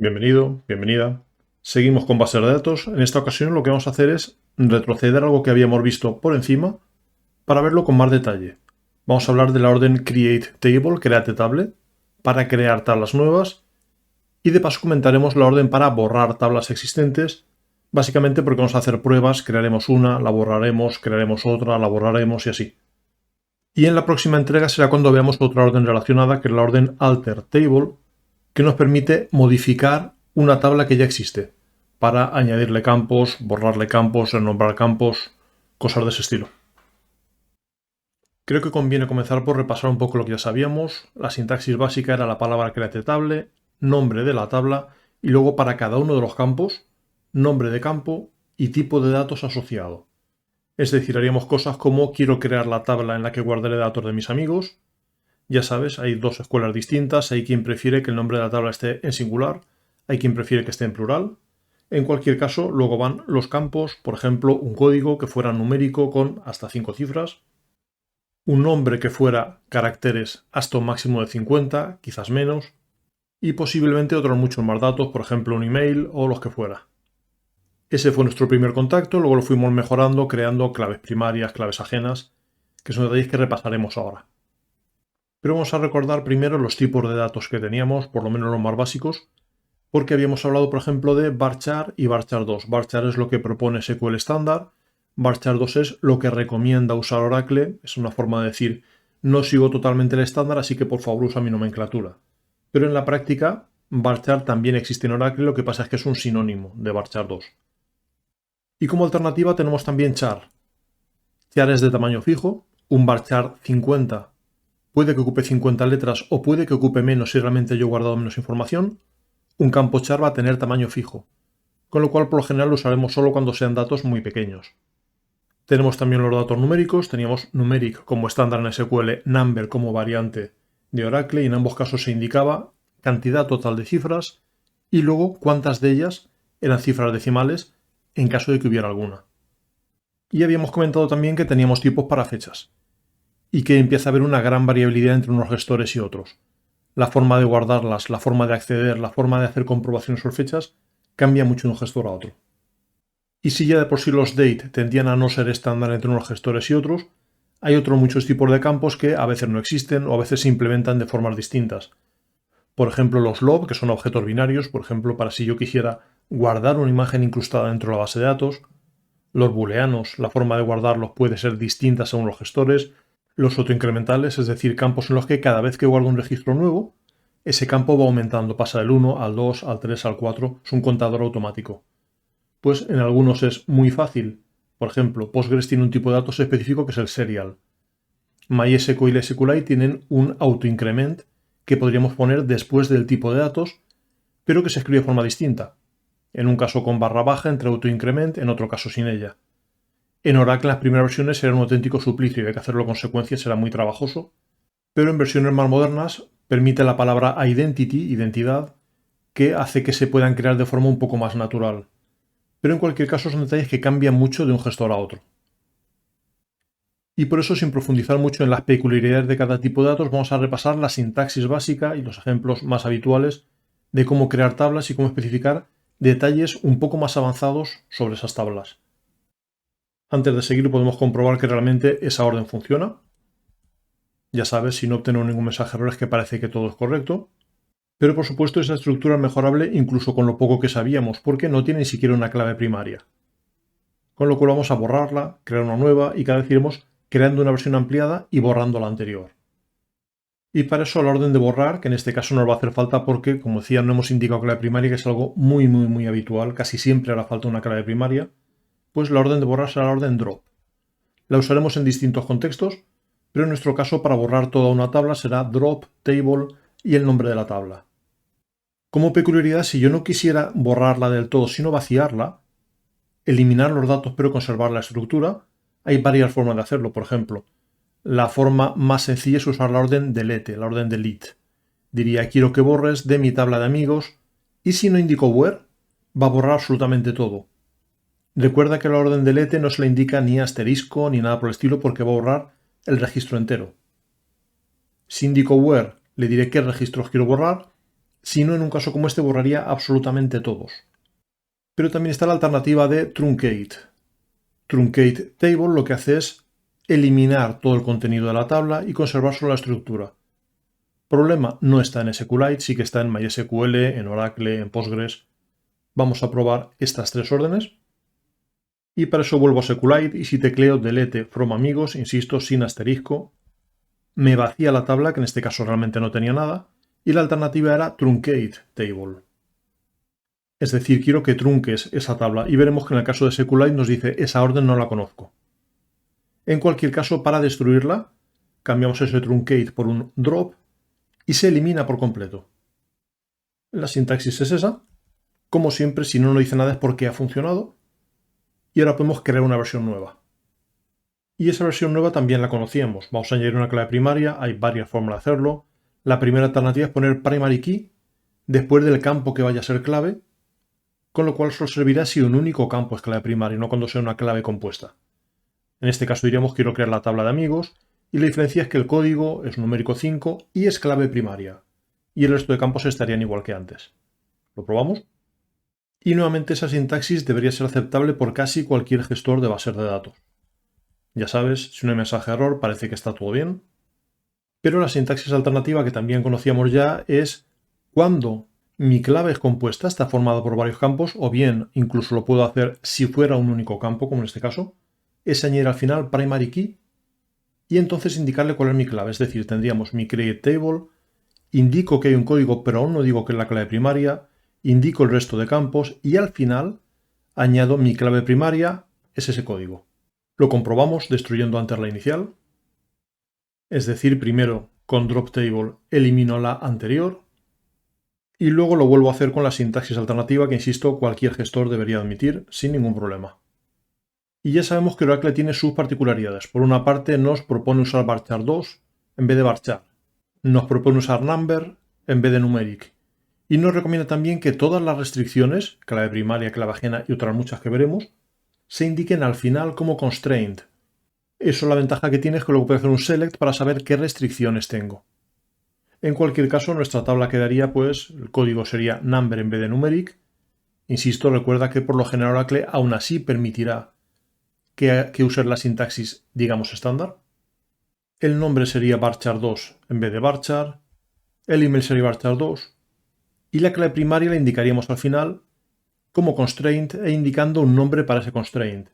Bienvenido, bienvenida. Seguimos con bases de datos. En esta ocasión lo que vamos a hacer es retroceder algo que habíamos visto por encima para verlo con más detalle. Vamos a hablar de la orden create table, create table, para crear tablas nuevas, y de paso comentaremos la orden para borrar tablas existentes, básicamente porque vamos a hacer pruebas, crearemos una, la borraremos, crearemos otra, la borraremos y así. Y en la próxima entrega será cuando veamos otra orden relacionada, que es la orden alter table, que nos permite modificar una tabla que ya existe para añadirle campos, borrarle campos, renombrar campos, cosas de ese estilo. Creo que conviene comenzar por repasar un poco lo que ya sabíamos. La sintaxis básica era la palabra create table, nombre de la tabla y luego para cada uno de los campos, nombre de campo y tipo de datos asociado. Es decir, haríamos cosas como quiero crear la tabla en la que guardaré datos de mis amigos. Ya sabes, hay dos escuelas distintas, hay quien prefiere que el nombre de la tabla esté en singular, hay quien prefiere que esté en plural. En cualquier caso, luego van los campos, por ejemplo, un código que fuera numérico con hasta 5 cifras, un nombre que fuera caracteres hasta un máximo de 50, quizás menos, y posiblemente otros muchos más datos, por ejemplo un email o los que fuera. Ese fue nuestro primer contacto, luego lo fuimos mejorando creando claves primarias, claves ajenas, que son detalles que repasaremos ahora. Pero vamos a recordar primero los tipos de datos que teníamos, por lo menos los más básicos, porque habíamos hablado, por ejemplo, de varchar y varchar2. Varchar es lo que propone SQL estándar, varchar2 es lo que recomienda usar Oracle, es una forma de decir, no sigo totalmente el estándar, así que por favor usa mi nomenclatura. Pero en la práctica, varchar también existe en Oracle, lo que pasa es que es un sinónimo de varchar2. Y como alternativa tenemos también char. Char es de tamaño fijo, un varchar 50 puede que ocupe 50 letras o puede que ocupe menos si realmente yo he guardado menos información. Un campo char va a tener tamaño fijo, con lo cual por lo general lo usaremos solo cuando sean datos muy pequeños. Tenemos también los datos numéricos, teníamos numeric como estándar en SQL, number como variante de Oracle y en ambos casos se indicaba cantidad total de cifras y luego cuántas de ellas eran cifras decimales en caso de que hubiera alguna. Y habíamos comentado también que teníamos tipos para fechas y que empieza a haber una gran variabilidad entre unos gestores y otros. La forma de guardarlas, la forma de acceder, la forma de hacer comprobaciones sobre fechas cambia mucho de un gestor a otro. Y si ya de por sí los date tendían a no ser estándar entre unos gestores y otros, hay otros muchos tipos de campos que a veces no existen o a veces se implementan de formas distintas. Por ejemplo, los lob, que son objetos binarios, por ejemplo, para si yo quisiera guardar una imagen incrustada dentro de la base de datos. Los booleanos, la forma de guardarlos puede ser distinta según los gestores. Los autoincrementales, es decir, campos en los que cada vez que guardo un registro nuevo, ese campo va aumentando, pasa del 1 al 2, al 3, al 4, es un contador automático. Pues en algunos es muy fácil. Por ejemplo, Postgres tiene un tipo de datos específico que es el serial. MySQL y SQLite tienen un autoincrement que podríamos poner después del tipo de datos, pero que se escribe de forma distinta. En un caso con barra baja entre autoincrement, en otro caso sin ella. En Oracle las primeras versiones eran un auténtico suplicio y hay que hacerlo con secuencias, era muy trabajoso, pero en versiones más modernas permite la palabra identity, identidad, que hace que se puedan crear de forma un poco más natural. Pero en cualquier caso son detalles que cambian mucho de un gestor a otro. Y por eso, sin profundizar mucho en las peculiaridades de cada tipo de datos, vamos a repasar la sintaxis básica y los ejemplos más habituales de cómo crear tablas y cómo especificar detalles un poco más avanzados sobre esas tablas. Antes de seguir podemos comprobar que realmente esa orden funciona. Ya sabes, si no obtengo ningún mensaje error es que parece que todo es correcto. Pero por supuesto esa estructura es mejorable incluso con lo poco que sabíamos, porque no tiene ni siquiera una clave primaria. Con lo cual vamos a borrarla, crear una nueva y cada vez iremos creando una versión ampliada y borrando la anterior. Y para eso la orden de borrar, que en este caso nos va a hacer falta porque, como decía, no hemos indicado clave primaria, que es algo muy habitual, casi siempre hará falta una clave primaria, pues la orden de borrar será la orden drop. La usaremos en distintos contextos, pero en nuestro caso para borrar toda una tabla será drop table y el nombre de la tabla. Como peculiaridad, si yo no quisiera borrarla del todo, sino vaciarla, eliminar los datos pero conservar la estructura, hay varias formas de hacerlo. Por ejemplo, la forma más sencilla es usar la orden delete, la orden delete. Diría quiero que borres de mi tabla de amigos y si no indico where, va a borrar absolutamente todo. Recuerda que la orden delete no se le indica ni asterisco ni nada por el estilo porque va a borrar el registro entero. Si indico where, le diré qué registros quiero borrar Si no, en un caso como este borraría absolutamente todos. Pero también está la alternativa de truncate. Truncate table lo que hace es eliminar todo el contenido de la tabla y conservar solo la estructura. Problema, no está en SQLite, sí que está en MySQL, en Oracle, en Postgres. Vamos a probar estas tres órdenes. Y para eso vuelvo a SQLite y si tecleo delete from amigos, insisto, sin asterisco, me vacía la tabla, que en este caso realmente no tenía nada, y la alternativa era truncate table. Es decir, quiero que trunques esa tabla y veremos que en el caso de SQLite nos dice esa orden no la conozco. En cualquier caso, para destruirla, cambiamos ese truncate por un drop y se elimina por completo. La sintaxis es esa. Como siempre, si no dice nada es porque ha funcionado. Y ahora podemos crear una versión nueva. Y esa versión nueva también la conocíamos. Vamos a añadir una clave primaria, hay varias formas de hacerlo. La primera alternativa es poner primary key después del campo que vaya a ser clave, con lo cual solo servirá si un único campo es clave primaria, no cuando sea una clave compuesta. En este caso diríamos quiero crear la tabla de amigos y la diferencia es que el código es numérico 5 y es clave primaria. Y el resto de campos estarían igual que antes. ¿Lo probamos? Y nuevamente esa sintaxis debería ser aceptable por casi cualquier gestor de bases de datos. Ya sabes, si no hay mensaje de error parece que está todo bien. Pero la sintaxis alternativa que también conocíamos ya es cuando mi clave es compuesta, está formada por varios campos, o bien incluso lo puedo hacer si fuera un único campo, como en este caso, es añadir al final primary key y entonces indicarle cuál es mi clave. Es decir, tendríamos mi create table, indico que hay un código pero aún no digo que es la clave primaria, indico el resto de campos y al final añado mi clave primaria, es ese código. Lo comprobamos destruyendo antes la inicial. Es decir, primero con drop table elimino la anterior y luego lo vuelvo a hacer con la sintaxis alternativa que, insisto, cualquier gestor debería admitir sin ningún problema. Y ya sabemos que Oracle tiene sus particularidades. Por una parte nos propone usar varchar 2 en vez de varchar. Nos propone usar number en vez de numeric. Y nos recomienda también que todas las restricciones, clave primaria, clave ajena y otras muchas que veremos, se indiquen al final como constraint. Eso la ventaja que tiene es que luego puedo hacer un select para saber qué restricciones tengo. En cualquier caso, nuestra tabla quedaría, pues, el código sería number en vez de numeric. Insisto, recuerda que por lo general Oracle aún así permitirá que uses la sintaxis, digamos, estándar. El nombre sería varchar 2 en vez de varchar. El email sería varchar 2. Y la clave primaria la indicaríamos al final como constraint e indicando un nombre para ese constraint.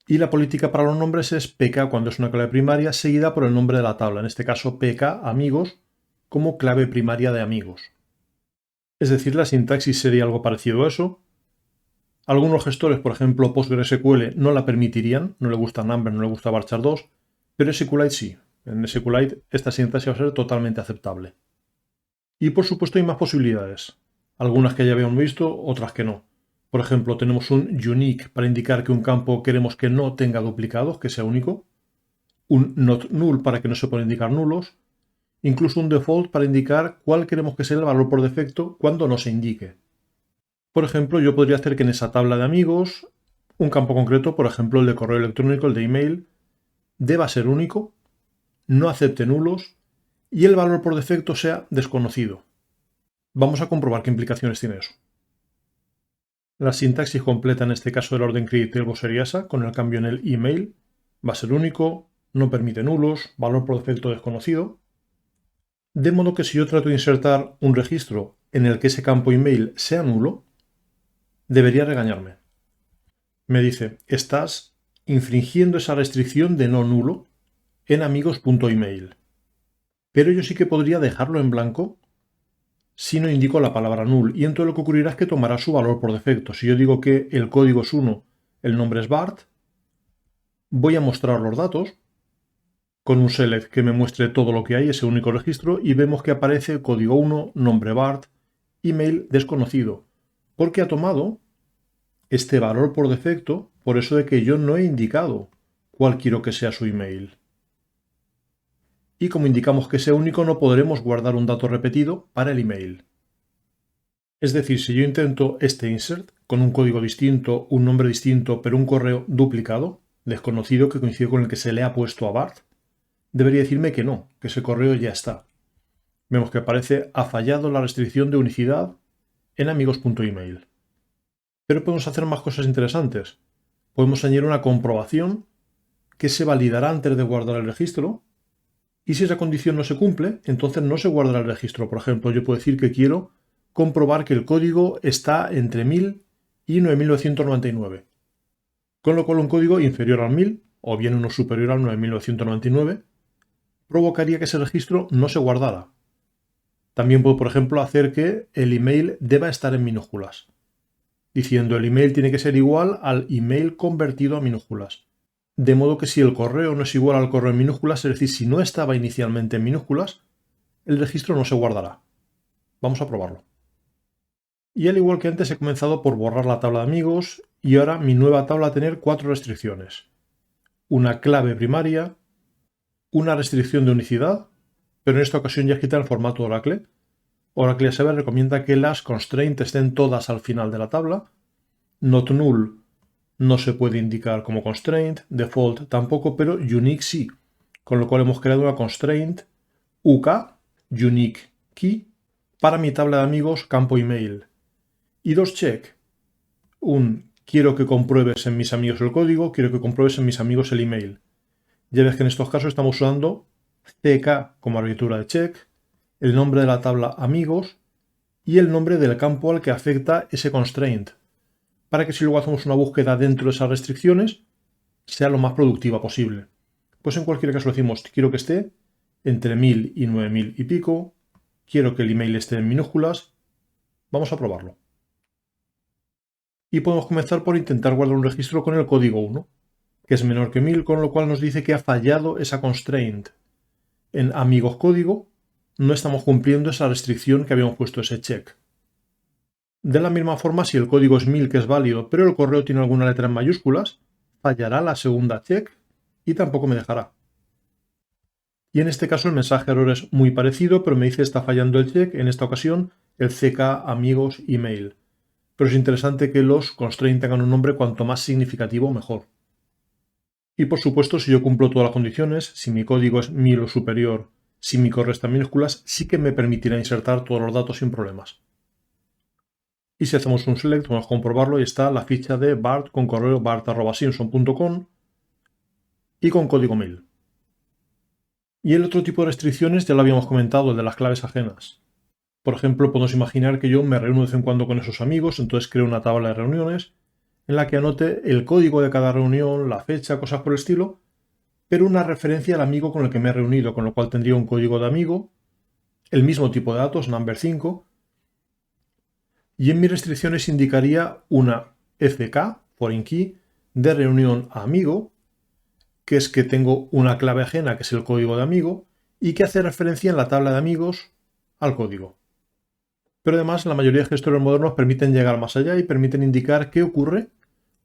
Y la política para los nombres es pk cuando es una clave primaria seguida por el nombre de la tabla, en este caso pk amigos como clave primaria de amigos. Es decir, la sintaxis sería algo parecido a eso. Algunos gestores, por ejemplo PostgreSQL, no la permitirían, no le gusta number, no le gusta varchar 2, pero SQLite sí. En SQLite esta sintaxis va a ser totalmente aceptable. Y por supuesto hay más posibilidades. Algunas que ya habíamos visto, otras que no. Por ejemplo, tenemos un unique para indicar que un campo queremos que no tenga duplicados, que sea único. Un not null para que no se puedan indicar nulos. Incluso un default para indicar cuál queremos que sea el valor por defecto cuando no se indique. Por ejemplo, yo podría hacer que en esa tabla de amigos, un campo concreto, por ejemplo el de correo electrónico, el de email, deba ser único, no acepte nulos y el valor por defecto sea desconocido. Vamos a comprobar qué implicaciones tiene eso. La sintaxis completa en este caso del orden create table sería esa, con el cambio en el email. Va a ser único, no permite nulos, valor por defecto desconocido. De modo que si yo trato de insertar un registro en el que ese campo email sea nulo, debería regañarme. Me dice, estás infringiendo esa restricción de no nulo en amigos.email. Pero yo sí que podría dejarlo en blanco si no indico la palabra null. Y entonces lo que ocurrirá es que tomará su valor por defecto. Si yo digo que el código es 1, el nombre es Bart, voy a mostrar los datos con un select que me muestre todo lo que hay, ese único registro, y vemos que aparece código 1, nombre Bart, email desconocido, porque ha tomado este valor por defecto, por eso de que yo no he indicado cuál quiero que sea su email. Y como indicamos que sea único, no podremos guardar un dato repetido para el email. Es decir, si yo intento este insert con un código distinto, un nombre distinto, pero un correo duplicado, desconocido que coincide con el que se le ha puesto a Bart, debería decirme que no, que ese correo ya está. Vemos que aparece ha fallado la restricción de unicidad en amigos.email. Pero podemos hacer más cosas interesantes. Podemos añadir una comprobación que se validará antes de guardar el registro. Y si esa condición no se cumple, entonces no se guardará el registro. Por ejemplo, yo puedo decir que quiero comprobar que el código está entre 1000 y 9999. Con lo cual un código inferior al 1000 o bien uno superior al 9999 provocaría que ese registro no se guardara. También puedo, por ejemplo, hacer que el email deba estar en minúsculas, diciendo el email tiene que ser igual al email convertido a minúsculas. De modo que si el correo no es igual al correo en minúsculas, es decir, si no estaba inicialmente en minúsculas, el registro no se guardará. Vamos a probarlo. Y al igual que antes he comenzado por borrar la tabla de amigos y ahora mi nueva tabla va a tener 4 restricciones. Una clave primaria, una restricción de unicidad, pero en esta ocasión ya quita el formato Oracle. Oracle SB recomienda que las constraints estén todas al final de la tabla. Not null no se puede indicar como constraint, default tampoco, pero unique sí. Con lo cual hemos creado una constraint UK, unique key, para mi tabla de amigos campo email. Y dos check. Quiero que compruebes en mis amigos el código, quiero que compruebes en mis amigos el email. Ya ves que en estos casos estamos usando CK como abreviatura de check, el nombre de la tabla amigos y el nombre del campo al que afecta ese constraint, para que si luego hacemos una búsqueda dentro de esas restricciones, sea lo más productiva posible. Pues en cualquier caso decimos, quiero que esté entre 1000 y 9000 y pico, quiero que el email esté en minúsculas, vamos a probarlo. Y podemos comenzar por intentar guardar un registro con el código 1, que es menor que 1000, con lo cual nos dice que ha fallado esa constraint. En amigos código no estamos cumpliendo esa restricción que habíamos puesto ese check. De la misma forma, si el código es 1000, que es válido, pero el correo tiene alguna letra en mayúsculas, fallará la segunda check y tampoco me dejará. Y en este caso el mensaje error es muy parecido, pero me dice está fallando el check, en esta ocasión el CK amigos email. Pero es interesante que los constraints tengan un nombre cuanto más significativo mejor. Y por supuesto, si yo cumplo todas las condiciones, si mi código es 1000 o superior, si mi correo está en minúsculas, sí que me permitirá insertar todos los datos sin problemas. Y si hacemos un select, vamos a comprobarlo y está la ficha de Bart con correo bart@simpson.com y con código 1000. Y el otro tipo de restricciones ya lo habíamos comentado, el de las claves ajenas. Por ejemplo, podemos imaginar que yo me reúno de vez en cuando con esos amigos, entonces creo una tabla de reuniones en la que anote el código de cada reunión, la fecha, cosas por el estilo, pero una referencia al amigo con el que me he reunido, con lo cual tendría un código de amigo, el mismo tipo de datos, number 5, y en mis restricciones indicaría una FK, foreign key, de reunión a amigo, que es que tengo una clave ajena, que es el código de amigo, y que hace referencia en la tabla de amigos al código. Pero además la mayoría de gestores modernos permiten llegar más allá y permiten indicar qué ocurre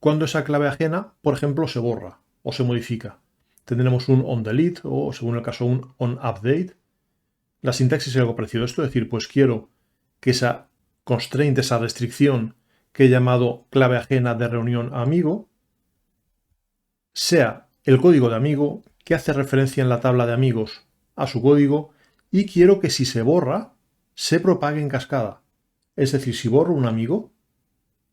cuando esa clave ajena, por ejemplo, se borra o se modifica. Tendremos un onDelete o, según el caso, un onUpdate. La sintaxis es algo parecido a esto, es decir, pues quiero que esa constraint, esa restricción que he llamado clave ajena de reunión a amigo, sea el código de amigo que hace referencia en la tabla de amigos a su código y quiero que si se borra, se propague en cascada. Es decir, si borro un amigo,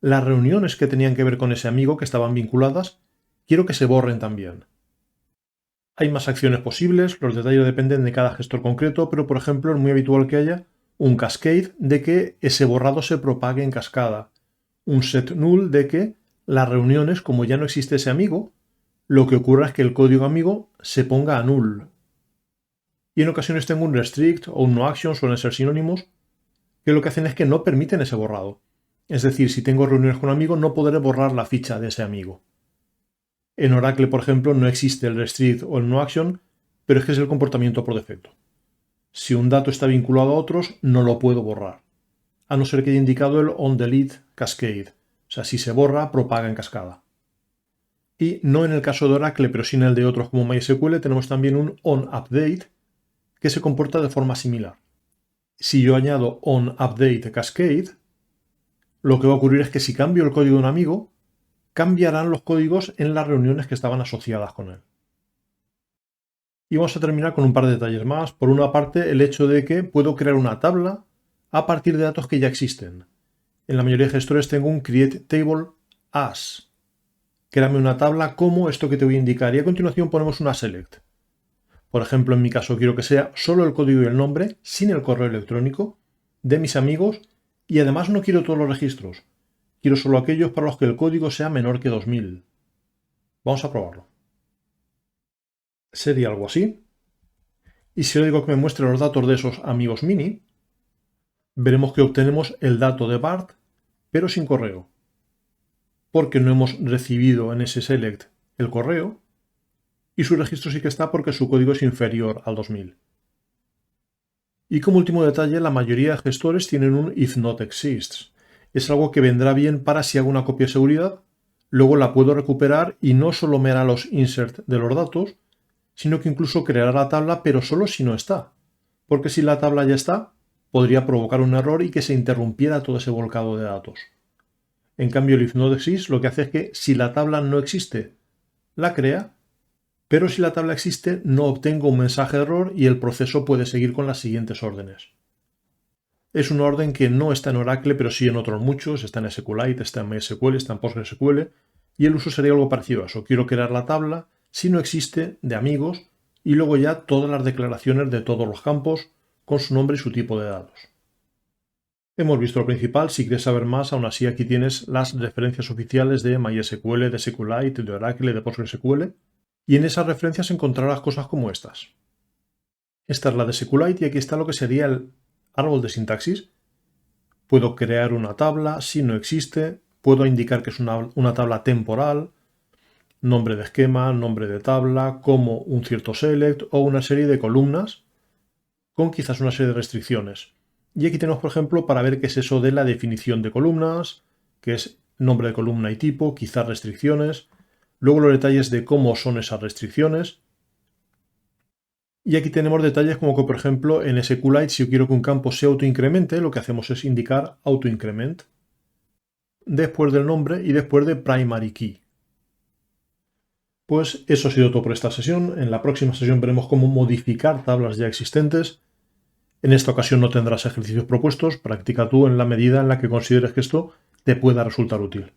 las reuniones que tenían que ver con ese amigo, que estaban vinculadas, quiero que se borren también. Hay más acciones posibles, los detalles dependen de cada gestor concreto, pero por ejemplo es muy habitual que haya un cascade de que ese borrado se propague en cascada, un set null de que las reuniones, como ya no existe ese amigo, lo que ocurra es que el código amigo se ponga a null. Y en ocasiones tengo un restrict o un no action, suelen ser sinónimos, que lo que hacen es que no permiten ese borrado. Es decir, si tengo reuniones con un amigo, no podré borrar la ficha de ese amigo. En Oracle, por ejemplo, no existe el restrict o el no action, pero es que es el comportamiento por defecto. Si un dato está vinculado a otros, no lo puedo borrar, a no ser que haya indicado el onDelete cascade. O sea, si se borra, propaga en cascada. Y no en el caso de Oracle, pero sí en el de otros como MySQL, tenemos también un onUpdate que se comporta de forma similar. Si yo añado onUpdate cascade, lo que va a ocurrir es que si cambio el código de un amigo, cambiarán los códigos en las reuniones que estaban asociadas con él. Y vamos a terminar con un par de detalles más. Por una parte, el hecho de que puedo crear una tabla a partir de datos que ya existen. En la mayoría de gestores tengo un create table as. Créame una tabla como esto que te voy a indicar y a continuación ponemos una select. Por ejemplo, en mi caso quiero que sea solo el código y el nombre, sin el correo electrónico, de mis amigos y además no quiero todos los registros. Quiero solo aquellos para los que el código sea menor que 2000. Vamos a probarlo. Sería algo así. Y si le digo que me muestre los datos de esos amigos mini, veremos que obtenemos el dato de Bart, pero sin correo. Porque no hemos recibido en ese select el correo, y su registro sí que está porque su código es inferior al 2000. Y como último detalle, la mayoría de gestores tienen un if not exists. Es algo que vendrá bien para si hago una copia de seguridad, luego la puedo recuperar y no solo me hará los insert de los datos, sino que incluso creará la tabla, pero solo si no está. Porque si la tabla ya está, podría provocar un error y que se interrumpiera todo ese volcado de datos. En cambio, el if not exists lo que hace es que si la tabla no existe, la crea, pero si la tabla existe no obtengo un mensaje de error y el proceso puede seguir con las siguientes órdenes. Es una orden que no está en Oracle, pero sí en otros muchos, está en SQLite, está en MySQL, está en PostgreSQL, y el uso sería algo parecido a eso. Quiero crear la tabla, si no existe, de amigos, y luego ya todas las declaraciones de todos los campos con su nombre y su tipo de datos. Hemos visto lo principal. Si quieres saber más, aún así aquí tienes las referencias oficiales de MySQL, de SQLite, de Oracle, de PostgreSQL, y en esas referencias encontrarás cosas como estas. Esta es la de SQLite y aquí está lo que sería el árbol de sintaxis. Puedo crear una tabla, si no existe, puedo indicar que es una tabla temporal, nombre de esquema, nombre de tabla, como un cierto select o una serie de columnas con quizás una serie de restricciones. Y aquí tenemos, por ejemplo, para ver qué es eso de la definición de columnas, que es nombre de columna y tipo, quizás restricciones, luego los detalles de cómo son esas restricciones. Y aquí tenemos detalles como que, por ejemplo, en SQLite, si yo quiero que un campo se autoincremente, lo que hacemos es indicar autoincrement después del nombre y después de primary key. Pues eso ha sido todo por esta sesión. En la próxima sesión veremos cómo modificar tablas ya existentes. En esta ocasión no tendrás ejercicios propuestos. Practica tú en la medida en la que consideres que esto te pueda resultar útil.